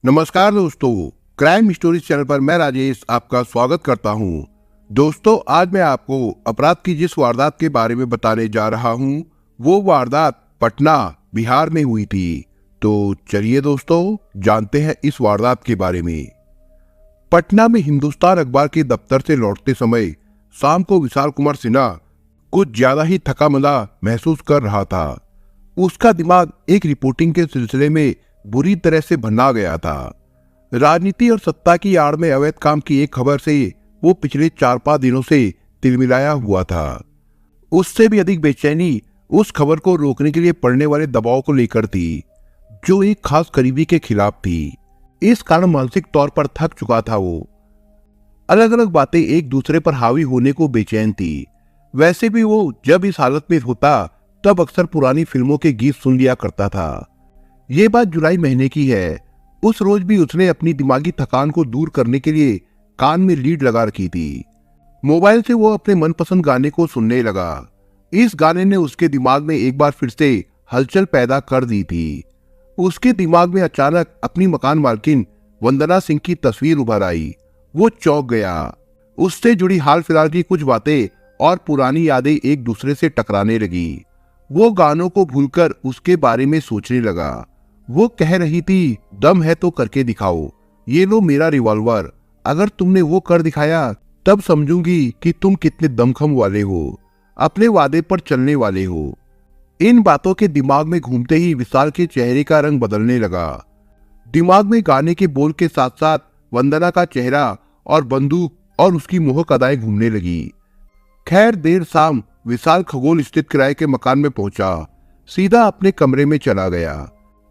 नमस्कार दोस्तों, crime stories channel पर मैं राजेश आपका स्वागत करता हूं। दोस्तों, आज मैं आपको अपराध की जिस वारदात के बारे में बताने जा रहा हूं, वो वारदात पटना, बिहार में हुई थी। तो चलिए दोस्तों, जानते हैं इस वारदात के बारे में। पटना में हिंदुस्तान अखबार के दफ्तर से लौटते समय शाम को विशाल कुमार सिन्हा कुछ ज्यादा ही थका मंदा महसूस कर रहा था। उसका दिमाग एक रिपोर्टिंग के सिलसिले में बुरी तरह से भन्ना गया था। राजनीति और सत्ता की आड़ में अवैध काम की एक खबर से वो पिछले 4-5 दिनों से तिलमिलाया हुआ था। उससे भी अधिक बेचैनी उस खबर को रोकने के लिए पड़ने वाले दबाव को लेकर थी, जो एक खास करीबी के खिलाफ थी। इस कारण मानसिक तौर पर थक चुका था वो। अलग अलग बातें एक दूसरे पर हावी होने को बेचैन थी। वैसे भी वो जब इस हालत में होता तब अक्सर पुरानी फिल्मों के गीत सुन लिया करता था। ये बात जुलाई महीने की है। उस रोज भी उसने अपनी दिमागी थकान को दूर करने के लिए कान में लीड लगा रखी थी। मोबाइल से वो अपने मनपसंद गाने को सुनने लगा। इस गाने ने उसके दिमाग में एक बार फिर से हलचल पैदा कर दी थी। उसके दिमाग में अचानक अपनी मकान मालकिन वंदना सिंह की तस्वीर उभर आई। वो चौंक गया। उससे जुड़ी हाल फिलहाल की कुछ बातें और पुरानी यादें एक दूसरे से टकराने लगी। वो गानों को भूलकर उसके बारे में सोचने लगा। वो कह रही थी, दम है तो करके दिखाओ, ये लो मेरा रिवॉल्वर, अगर तुमने वो कर दिखाया तब समझूंगी कि तुम कितने दमखम वाले हो, अपने वादे पर चलने वाले हो। इन बातों के दिमाग में घूमते ही विशाल के चेहरे का रंग बदलने लगा। दिमाग में गाने के बोल के साथ साथ वंदना का चेहरा और बंदूक और उसकी मोहक अदाएं घूमने लगी। खैर, देर शाम विशाल खगोल स्थित किराए के मकान में पहुंचा। सीधा अपने कमरे में चला गया।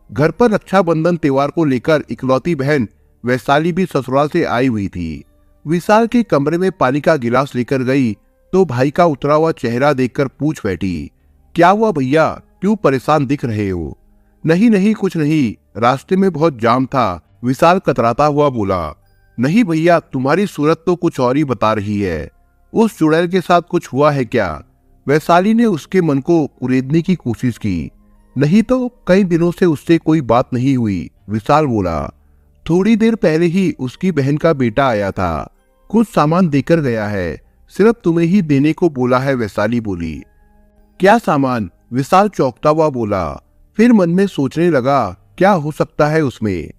घर पर रक्षाबंधन त्योहार को लेकर इकलौती बहन वैशाली भी ससुराल से आई हुई थी। विशाल के कमरे में पानी का गिलास लेकर गई तो भाई का उतरा हुआ चेहरा देखकर पूछ बैठी, क्या हुआ भैया, क्यों परेशान दिख रहे हो? नहीं नहीं, कुछ नहीं, रास्ते में बहुत जाम था, विशाल कतराता हुआ बोला। नहीं भैया, तुम्हारी सूरत तो कुछ और ही बता रही है। उस चुड़ैल के साथ कुछ हुआ है क्या? वैशाली ने उसके मन को उरेदने की कोशिश की। नहीं तो कई दिनों से उससे कोई बात नहीं हुई, विशाल बोला। थोड़ी देर पहले ही उसकी बहन का बेटा आया था, कुछ सामान देकर गया है, सिर्फ तुम्हें ही देने को बोला है, वैशाली बोली। क्या सामान? विशाल चौंकता हुआ बोला। फिर मन में सोचने लगा, क्या हो सकता है उसमें?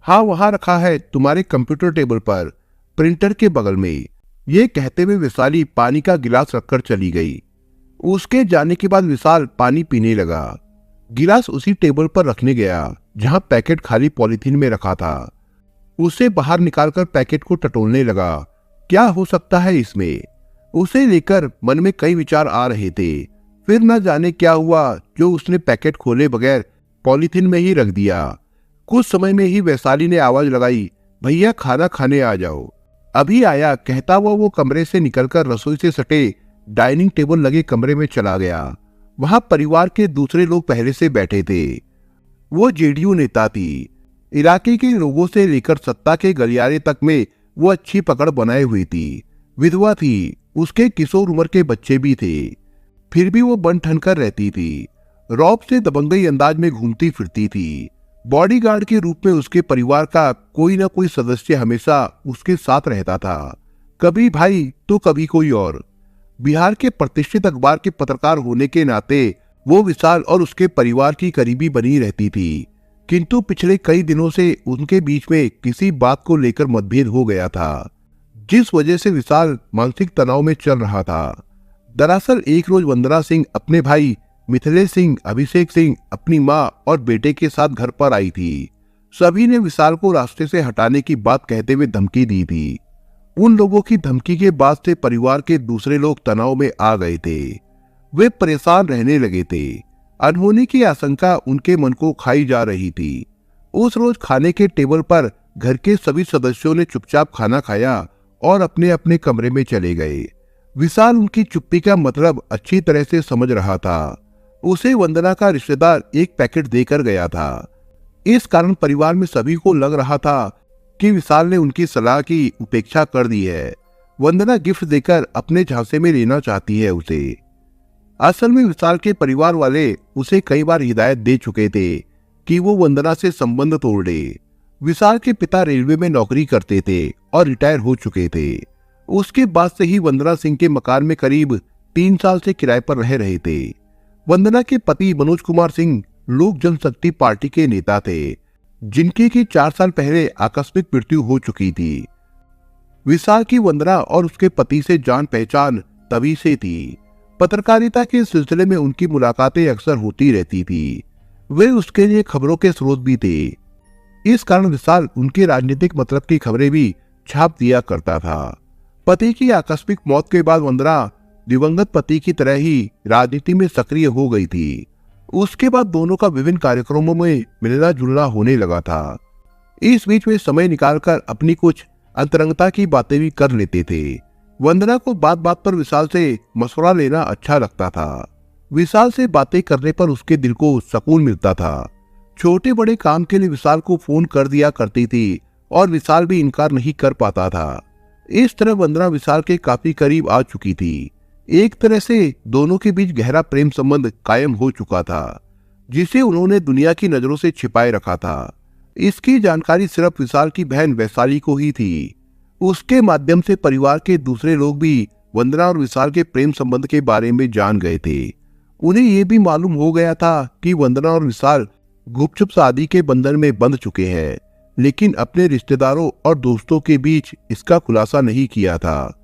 हाँ, वहां रखा है तुम्हारे कंप्यूटर टेबल पर, प्रिंटर के बगल में। ये कहते हुए वैशाली पानी का गिलास रखकर चली गई। उसके जाने के बाद विशाल पानी पीने लगा। गिलास उसी टेबल पर रखने गया जहां पैकेट खाली पॉलीथीन में रखा था। उसे बाहर निकालकर पैकेट को टटोलने लगा। क्या हो सकता है इसमें? उसे लेकर मन में कई विचार आ रहे थे। फिर न जाने क्या हुआ जो उसने पैकेट खोले बगैर पॉलीथीन में ही रख दिया। कुछ समय में ही वैशाली ने आवाज लगाई, भैया खाना खाने आ जाओ। अभी आया, कहता हुआ वो कमरे से निकलकर रसोई से सटे डाइनिंग टेबल लगे कमरे में चला गया। वहां परिवार के दूसरे लोग पहले से बैठे थे। वो जेडीयू नेता थी। इलाके के लोगों से लेकर सत्ता के गलियारे तक में वो अच्छी पकड़ बनाए हुई थी। विधवा थी, उसके किशोर उम्र के बच्चे भी थे। फिर भी वो बन ठन कर रहती थी। रौब से दबंगई अंदाज में घूमती फिरती थी। बॉडीगार्ड के रूप में उसके परिवार का कोई ना कोई सदस्य हमेशा उसके साथ रहता था, कभी भाई तो कभी कोई और। बिहार के प्रतिष्ठित अखबार के पत्रकार होने के नाते वो विशाल और उसके परिवार की करीबी बनी रहती थी। किंतु पिछले कई दिनों से उनके बीच में किसी बात को लेकर मतभेद हो गया था, जिस वजह से विशाल मानसिक तनाव में चल रहा था। दरअसल एक रोज वंदना सिंह अपने भाई मिथिलेश सिंह, अभिषेक सिंह, अपनी माँ और बेटे के साथ घर पर आई थी। सभी ने विशाल को रास्ते से हटाने की बात कहते हुए धमकी दी थी। उन लोगों की धमकी के बाद से परिवार के दूसरे लोग तनाव में आ गए थे। वे परेशान रहने लगे थे। अनहोनी की आशंका उनके मन को खाई जा रही थी। उस रोज खाने के टेबल पर घर के सभी सदस्यों ने चुपचाप खाना खाया और अपने अपने कमरे में चले गए। विशाल उनकी चुप्पी का मतलब अच्छी तरह से समझ रहा था। उसे वंदना का रिश्तेदार एक पैकेट देकर गया था। इस कारण परिवार में सभी को लग रहा था कि विशाल ने उनकी सलाह की उपेक्षा कर दी है। वंदना गिफ्ट देकर अपने झांसे में लेना चाहती है उसे। असल में विशाल के परिवार वाले उसे कई बार हिदायत दे चुके थे कि वो वंदना से संबंध तोड़ दे। विशाल के पिता रेलवे में नौकरी करते थे और रिटायर हो चुके थे। उसके बाद से ही वंदना सिंह के मकान में करीब 3 साल से किराए पर रह रहे थे। वंदना के पति मनोज कुमार सिंह लोक जनशक्ति पार्टी के नेता थे, जिनकी की 4 साल पहले आकस्मिक मृत्यु हो चुकी थी। विशाल की वंदना और उसके पति से जान पहचान तभी से थी। पत्रकारिता के सिलसिले में उनकी मुलाकातें अक्सर होती रहती थी। वे उसके लिए खबरों के स्रोत भी थे। इस कारण विशाल उनके राजनीतिक मतलब की खबरें भी छाप दिया करता था। पति की आकस्मिक मौत के बाद वंदना दिवंगत पति की तरह ही राजनीति में सक्रिय हो गई थी। उसके बाद दोनों का विभिन्न कार्यक्रमों में मिलना जुलना होने लगा था। इस बीच वे समय निकालकर अपनी कुछ अंतरंगता की बातें भी कर लेते थे। वंदना को बात बात पर विशाल से मशवरा लेना अच्छा लगता था। विशाल से बातें करने पर उसके दिल को सुकून मिलता था। छोटे बड़े काम के लिए विशाल को फोन कर दिया करती थी और विशाल भी इनकार नहीं कर पाता था। इस तरह वंदना विशाल के काफी करीब आ चुकी थी। एक तरह से दोनों के बीच गहरा प्रेम संबंध कायम हो चुका था, जिसे उन्होंने दुनिया की नजरों से छिपाए रखा था। इसकी जानकारी सिर्फ विशाल की बहन वैशाली को ही थी। उसके माध्यम से परिवार के दूसरे लोग भी वंदना और विशाल के प्रेम संबंध के बारे में जान गए थे। उन्हें यह भी मालूम हो गया था कि वंदना और विशाल गुपचुप शादी के बंधन में बंध चुके हैं, लेकिन अपने रिश्तेदारों और दोस्तों के बीच इसका खुलासा नहीं किया था।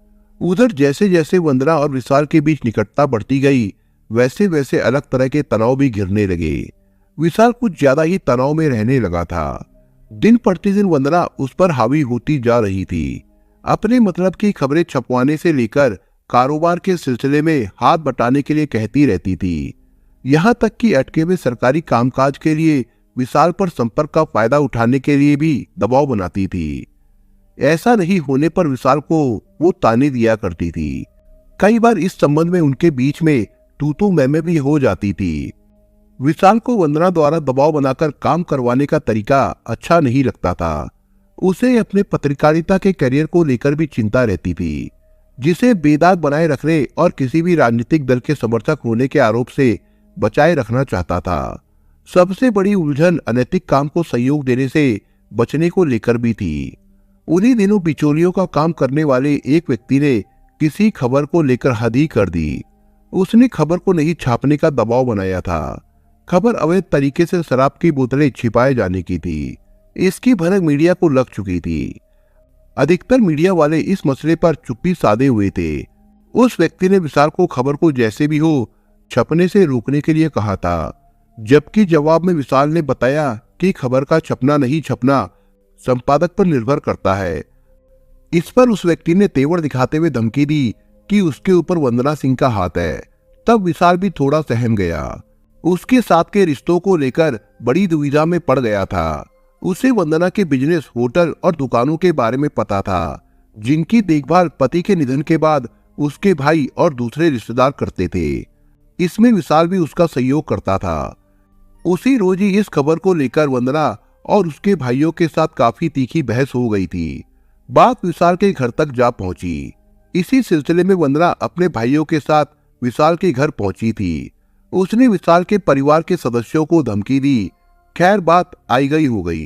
उधर जैसे जैसे वंदना और विशाल के बीच निकटता बढ़ती गई, वैसे वैसे अलग तरह के तनाव भी घिरने लगे। विशाल कुछ ज्यादा ही तनाव में रहने लगा था। दिन प्रतिदिन वंदना उस पर हावी होती जा रही थी। अपने मतलब की खबरें छपवाने से लेकर कारोबार के सिलसिले में हाथ बटाने के लिए कहती रहती थी। यहाँ तक कि अटके हुए सरकारी कामकाज के लिए विशाल पर संपर्क का फायदा उठाने के लिए भी दबाव बनाती थी। ऐसा नहीं होने पर विशाल को वो ताने दिया करती थी। कई बार इस संबंध में उनके बीच में तू मैं भी हो जाती थी। विशाल को वंदना द्वारा दबाव बनाकर काम करवाने का तरीका अच्छा नहीं लगता था। उसे अपने पत्रकारिता के करियर को लेकर भी चिंता रहती थी, जिसे बेदाग बनाए रखने और किसी भी राजनीतिक दल के समर्थक होने के आरोप से बचाए रखना चाहता था। सबसे बड़ी उलझन अनैतिक काम को सहयोग देने से बचने को लेकर भी थी। उन्हीं दिनों बिचौलियों का काम करने वाले एक व्यक्ति ने किसी खबर को लेकर हद ही कर दी। उसने खबर को नहीं छापने का दबाव बनाया था। खबर अवैध तरीके से शराब की बोतलें छिपाए जाने की थी। इसकी भनक मीडिया को लग चुकी थी। अधिकतर मीडिया वाले इस मसले पर चुप्पी साधे हुए थे। उस व्यक्ति ने विशाल को खबर को जैसे भी हो छपने से रोकने के लिए कहा था, जबकि जवाब में विशाल ने बताया कि खबर का छपना नहीं छपना संपादक पर निर्भर करता है। इस पर उस व्यक्ति ने तेवर दिखाते हुए धमकी दी कि उसके ऊपर वंदना सिंह का हाथ है। तब विशाल भी थोड़ा सहम गया। उसके साथ के रिश्तों को लेकर बड़ी दुविधा में पड़ गया था। उसे वंदना के बिजनेस, होटल और दुकानों के बारे में पता था, जिनकी देखभाल पति के निधन के बाद उसके भाई और दूसरे रिश्तेदार करते थे। इसमें विशाल भी उसका सहयोग करता था। उसी रोज ही इस खबर को लेकर वंदना और उसके भाइयों के साथ काफी तीखी बहस हो गई थी। बात विशाल के घर तक जा पहुंची। इसी सिलसिले में वंदना अपने भाइयों के साथ विशाल के घर पहुंची थी। उसने विशाल के परिवार के सदस्यों को धमकी दी। खैर, बात आई गई हो गई।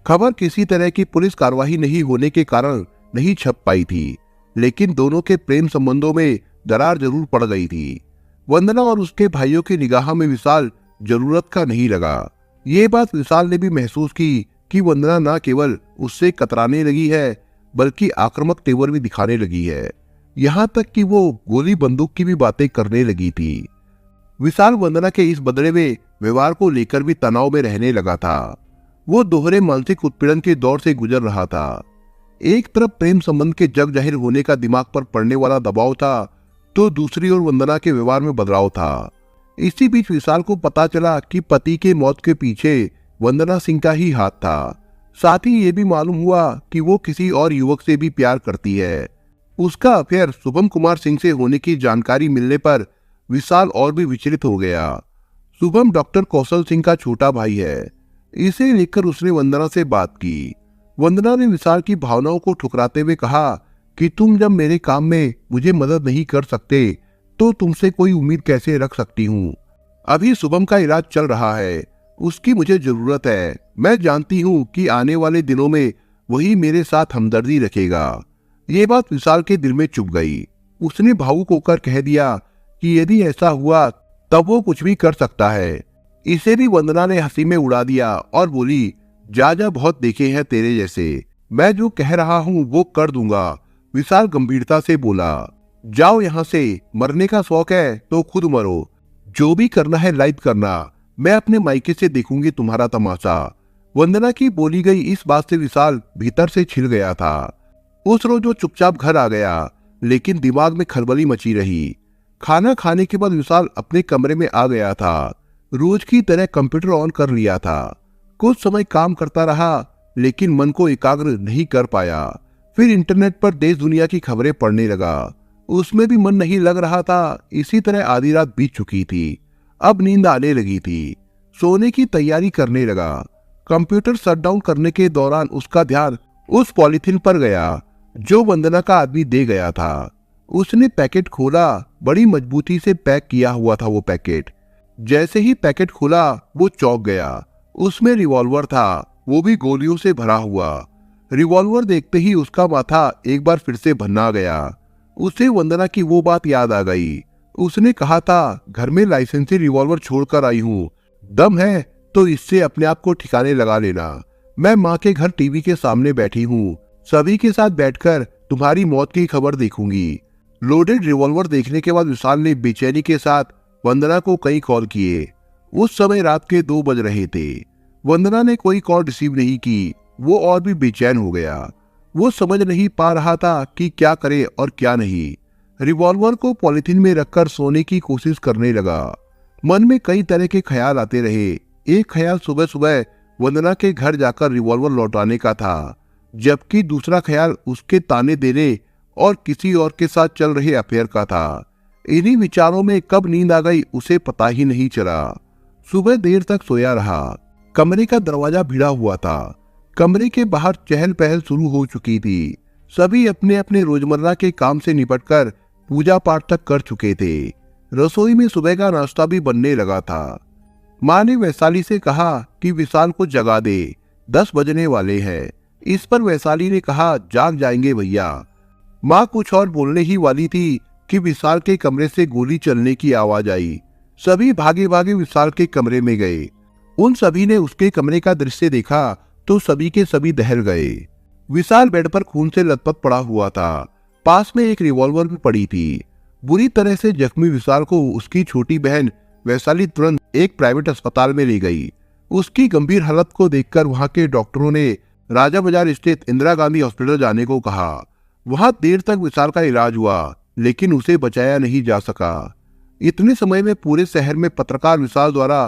खबर किसी तरह की पुलिस कार्रवाई नहीं होने के कारण नहीं छप पाई थी, लेकिन दोनों के प्रेम संबंधों में दरार जरूर पड़ गई थी। वंदना और उसके भाइयों की निगाह में विशाल जरूरत का नहीं लगा। ये बात विशाल ने भी महसूस की कि वंदना न केवल उससे कतराने लगी है, बल्कि आक्रामक तेवर भी दिखाने लगी है। यहाँ तक कि वो गोली बंदूक की भी बातें करने लगी थी। विशाल वंदना के इस बदले में व्यवहार को लेकर भी तनाव में रहने लगा था। वो दोहरे मानसिक उत्पीड़न के दौर से गुजर रहा था। एक तरफ प्रेम संबंध के जग जाहिर होने का दिमाग पर पड़ने वाला दबाव था, तो दूसरी ओर वंदना के व्यवहार में बदलाव था। इसी बीच विशाल को पता चला कि पति के मौत के पीछे वंदना सिंह का ही हाथ था। साथ ही ये भी मालूम हुआ कि वो किसी और युवक से भी प्यार करती है। उसका अफेयर शुभम कुमार सिंह से होने की जानकारी मिलने पर विशाल और भी विचलित हो गया। शुभम डॉक्टर कौशल सिंह का छोटा भाई है। इसे लेकर उसने वंदना से बात की। वंदना ने विशाल की भावनाओं को ठुकराते हुए कहा कि तुम जब मेरे काम में मुझे मदद नहीं कर सकते तो तुमसे कोई उम्मीद कैसे रख सकती हूँ। अभी शुभम का इलाज चल रहा है उसकी मुझे जरूरत है। मैं जानती हूँ कि आने वाले दिनों में वही मेरे साथ हमदर्दी रखेगा। ये बात विशाल के दिल में चुभ गई। उसने भावुक होकर कह दिया कि यदि ऐसा हुआ तब वो कुछ भी कर सकता है। इसे भी वंदना ने हंसी में उड़ा दिया और बोली, जा जा, बहुत देखे हैं तेरे जैसे। मैं जो कह रहा हूँ वो कर दूंगा। विशाल गंभीरता से बोला, जाओ यहाँ से, मरने का शौक है तो खुद मरो। जो भी करना है लाइव करना, मैं अपने मायके से देखूंगी तुम्हारा तमाशा। वंदना की बोली गई इस बात से विशाल भीतर से छिल गया था। उस रोज वो चुपचाप घर आ गया, लेकिन दिमाग में खलबली मची रही। खाना खाने के बाद विशाल अपने कमरे में आ गया था। रोज की तरह कंप्यूटर ऑन कर लिया था। कुछ समय काम करता रहा, लेकिन मन को एकाग्र नहीं कर पाया। फिर इंटरनेट पर देश दुनिया की खबरें पढ़ने लगा। उसमें भी मन नहीं लग रहा था। इसी तरह आधी रात बीत चुकी थी। अब नींद आने लगी थी। सोने की तैयारी करने लगा। कंप्यूटर शटडाउन करने के दौरान उसका ध्यान उस पॉलिथीन पर गया जो वंदना का आदमी दे गया था। उसने पैकेट खोला। बड़ी मजबूती से पैक किया हुआ था वो पैकेट। जैसे ही पैकेट खुला वो चौंक गया। उसमें रिवॉल्वर था, वो भी गोलियों से भरा हुआ। रिवॉल्वर देखते ही उसका माथा एक बार फिर से भन्ना गया। उसे वंदना की वो बात याद आ गई। उसने कहा था, घर में लाइसेंसी रिवॉल्वर छोड़कर आई हूँ, दम है तो इससे अपने आप को ठिकाने लगा लेना। मैं माँ के घर टीवी के सामने बैठी हूँ, सभी के साथ बैठकर तुम्हारी मौत की खबर देखूंगी। लोडेड रिवॉल्वर देखने के बाद विशाल ने बेचैनी के साथ वंदना को कई कॉल किए। उस समय रात के 2 बज रहे थे। वंदना ने कोई कॉल रिसीव नहीं की। वो और भी बेचैन हो गया। वो समझ नहीं पा रहा था कि क्या करे और क्या नहीं। रिवॉल्वर को पॉलिथीन में रखकर सोने की कोशिश करने लगा। मन में कई तरह के ख्याल आते रहे। एक ख्याल सुबह सुबह वंदना के घर जाकर रिवॉल्वर लौटाने का था, जबकि दूसरा ख्याल उसके ताने देने और किसी और के साथ चल रहे अफेयर का था। इन्हीं विचारों में कब नींद आ गई उसे पता ही नहीं चला। सुबह देर तक सोया रहा। कमरे का दरवाजा भिड़ा हुआ था। कमरे के बाहर चहल पहल शुरू हो चुकी थी। सभी अपने अपने रोजमर्रा के काम से निपटकर पूजा पाठ तक कर चुके थे। रसोई में सुबह का नाश्ता भी बनने लगा था। माँ ने वैशाली से कहा कि विशाल को जगा दे, 10 बजने वाले हैं। इस पर वैशाली ने कहा, जाग जाएंगे भैया। माँ कुछ और बोलने ही वाली थी कि विशाल के कमरे से गोली चलने की आवाज आई। सभी भागे भागे विशाल के कमरे में गए। उन सभी ने उसके कमरे का दृश्य देखा तो सभी के सभी दहल गए। विशाल बेड पर खून से लथपथ पड़ा हुआ था। पास में एक रिवॉल्वर भी पड़ी थी। बुरी तरह से जख्मी विशाल को उसकी छोटी बहन वैशाली तुरंत एक प्राइवेट अस्पताल में ले गई। उसकी गंभीर हालत को देखकर वहां के डॉक्टरों ने राजा बाजार स्थित इंदिरा गांधी हॉस्पिटल जाने को कहा। वहां देर तक विशाल का इलाज हुआ, लेकिन उसे बचाया नहीं जा सका। इतने समय में पूरे शहर में पत्रकार विशाल द्वारा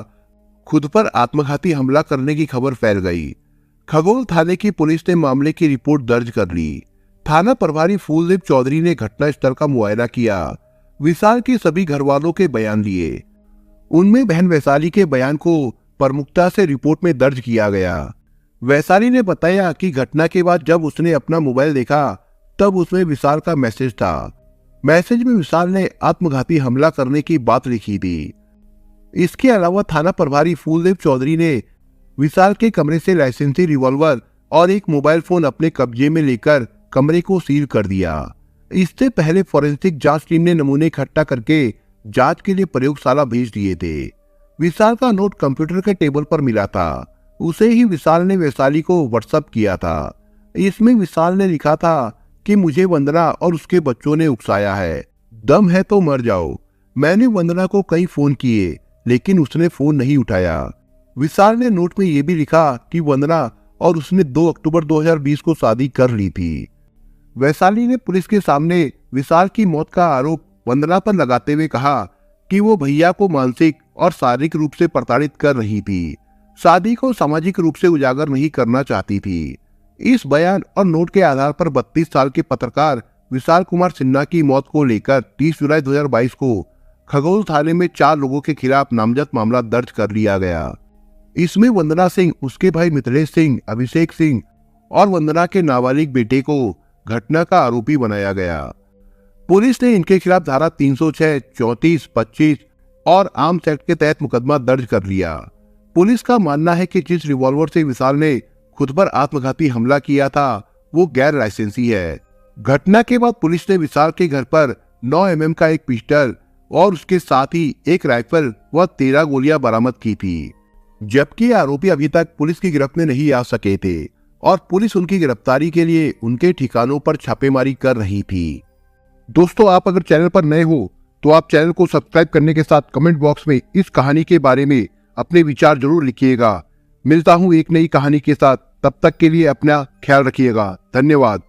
खुद पर आत्मघाती हमला करने की खबर फैल गई। खगोल थाने की पुलिस ने मामले की रिपोर्ट दर्ज कर ली। थाना प्रभारी फूलदेव चौधरी ने घटनास्थल का मुआयना किया। विशाल के सभी घर वालों के बयान लिए। उनमें बहन वैशाली के बयान को प्रमुखता से रिपोर्ट में दर्ज किया गया। वैशाली ने बताया कि घटना के बाद जब उसने अपना मोबाइल देखा तब उसमें विशाल का मैसेज था। मैसेज में विशाल ने आत्मघाती हमला करने की बात लिखी थी। इसके अलावा थाना प्रभारी फूलदेव चौधरी ने विशाल के कमरे से लाइसेंसी रिवॉल्वर और एक मोबाइल फोन अपने कब्जे में लेकर कमरे को सील कर दिया। इससे पहले फॉरेंसिक जांच टीम ने नमूने इकट्ठा करके जांच के लिए प्रयोगशाला भेज दिए थे। विशाल का नोट कंप्यूटर के टेबल पर मिला था। उसे ही विशाल ने वैशाली को व्हाट्सएप किया था। इसमें विशाल ने लिखा था कि मुझे वंदना और उसके बच्चों ने उकसाया है, दम है तो मर जाओ। मैंने वंदना को कई फोन किए, लेकिन उसने फोन नहीं उठाया। विशाल ने नोट में यह भी लिखा कि वंदना और उसने 2 अक्टूबर 2020 को शादी कर ली थी। वैशाली ने पुलिस के सामने विशाल की मौत का आरोप वंदना पर लगाते हुए कहा कि वो भैया को मानसिक और शारीरिक रूप से प्रताड़ित कर रही थी, शादी को सामाजिक रूप से उजागर नहीं करना चाहती थी। इस बयान और नोट के आधार पर 32 साल के पत्रकार विशाल कुमार सिन्हा की मौत को लेकर 30 जुलाई 2022 को खगोल थाने में 4 लोगों के खिलाफ नामजद मामला दर्ज कर लिया गया। इसमें वंदना सिंह, उसके भाई मिथिलेश सिंह, अभिषेक सिंह और वंदना के नाबालिग बेटे को घटना का आरोपी बनाया गया। पुलिस ने इनके खिलाफ धारा 306, 34, 25 और आर्म्स एक्ट के तहत मुकदमा दर्ज कर लिया। पुलिस का मानना है कि जिस रिवॉल्वर से विशाल ने खुद पर आत्मघाती हमला किया था वो गैर लाइसेंसी है। घटना के बाद पुलिस ने विशाल के घर पर 9 mm का एक पिस्टल और उसके साथ ही एक राइफल व 13 गोलियां बरामद की थी, जबकि आरोपी अभी तक पुलिस की गिरफ्त में नहीं आ सके थे और पुलिस उनकी गिरफ्तारी के लिए उनके ठिकानों पर छापेमारी कर रही थी। दोस्तों, आप अगर चैनल पर नए हो तो आप चैनल को सब्सक्राइब करने के साथ कमेंट बॉक्स में इस कहानी के बारे में अपने विचार जरूर लिखिएगा। मिलता हूं एक नई कहानी के साथ, तब तक के लिए अपना ख्याल रखिएगा। धन्यवाद।